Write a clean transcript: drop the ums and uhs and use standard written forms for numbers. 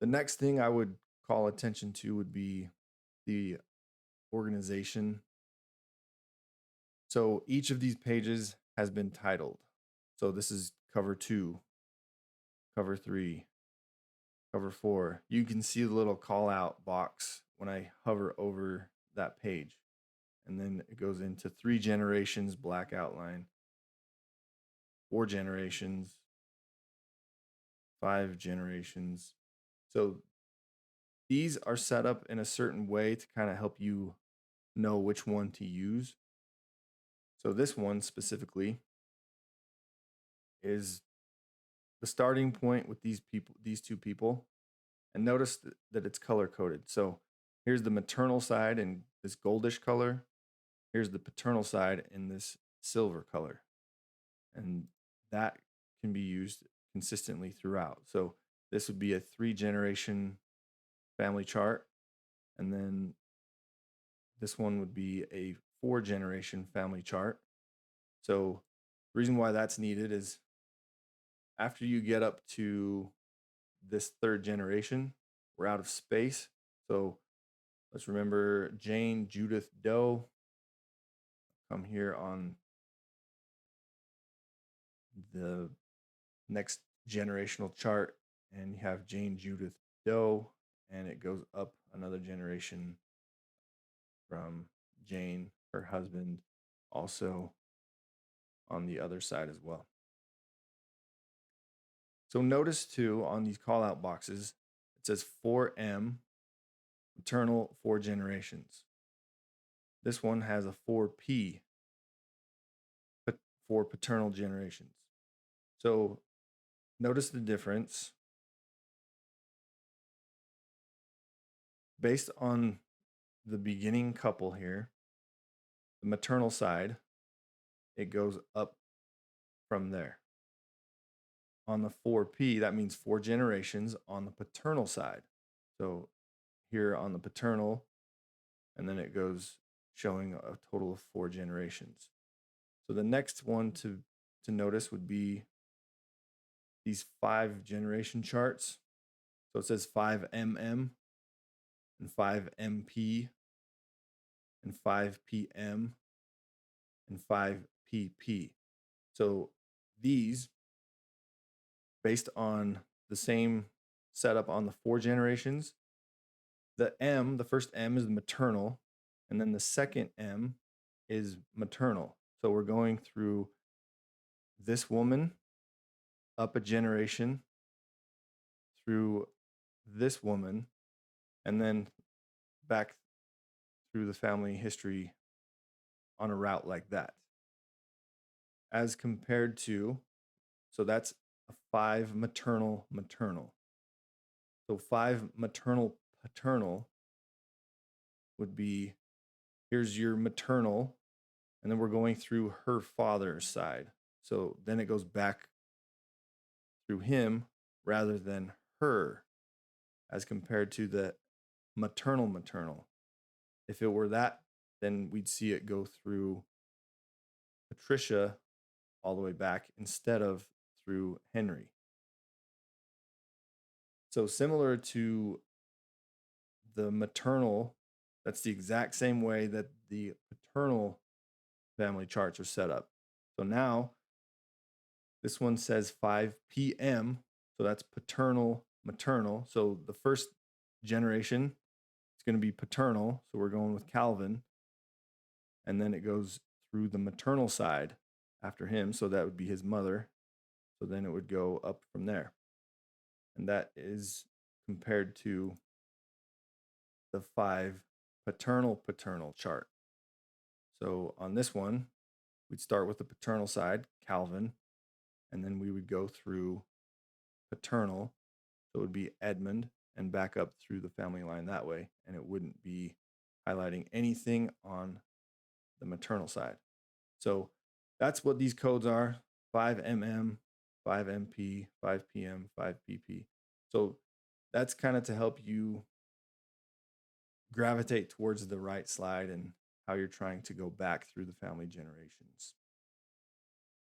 The next thing I would call attention to would be the organization. So each of these pages has been titled. So this is cover 2, cover 3, cover 4. You can see the little call out box when I hover over that page. And then it goes into 3 generations, black outline, 4 generations, 5 generations. So these are set up in a certain way to kind of help you know which one to use. So this one specifically is the starting point with these two people. And notice that it's color coded. So here's the maternal side in this goldish color. Here's the paternal side in this silver color. And that can be used consistently throughout. So this would be a 3-generation family chart. And then this one would be a 4-generation family chart. So the reason why that's needed is after you get up to this 3rd generation, we're out of space. So let's remember Jane Judith Doe. Come here on the next generational chart, and you have Jane Judith Doe, and it goes up another generation from Jane, her husband, also on the other side as well. So notice too on these call out boxes, it says 4M, maternal 4 generations. This one has a 4P, but 4 paternal generations. So notice the difference. Based on the beginning couple here, the maternal side, it goes up from there. On the 4P, that means 4 generations on the paternal side. So here on the paternal, and then it goes showing a total of 4 generations. So the next one to notice would be these 5 generation charts. So it says 5MM and 5MP and 5PM and 5PP. So these, based on the same setup on the 4 generations, the first M is maternal, and then the second M is maternal. So we're going through this woman up a generation through this woman, and then back through the family history on a route like that. As compared to, so that's a 5 maternal. So 5 maternal paternal would be, here's your maternal, and then we're going through her father's side. So then it goes back through him rather than her, as compared to the maternal. If it were that, then we'd see it go through Patricia all the way back instead of through Henry. So similar to the maternal, that's the exact same way that the paternal family charts are set up. So now this one says 5 p.m. So that's paternal, maternal. So the first generation is going to be paternal. So we're going with Calvin. And then it goes through the maternal side after him. So that would be his mother. So then it would go up from there. And that is compared to the 5 paternal chart. So on this one, we'd start with the paternal side, Calvin, and then we would go through paternal. So it would be Edmund and back up through the family line that way. And it wouldn't be highlighting anything on the maternal side. So that's what these codes are: 5MM, 5MP, 5PM, 5PP. So that's kind of to help you gravitate towards the right slide and how you're trying to go back through the family generations.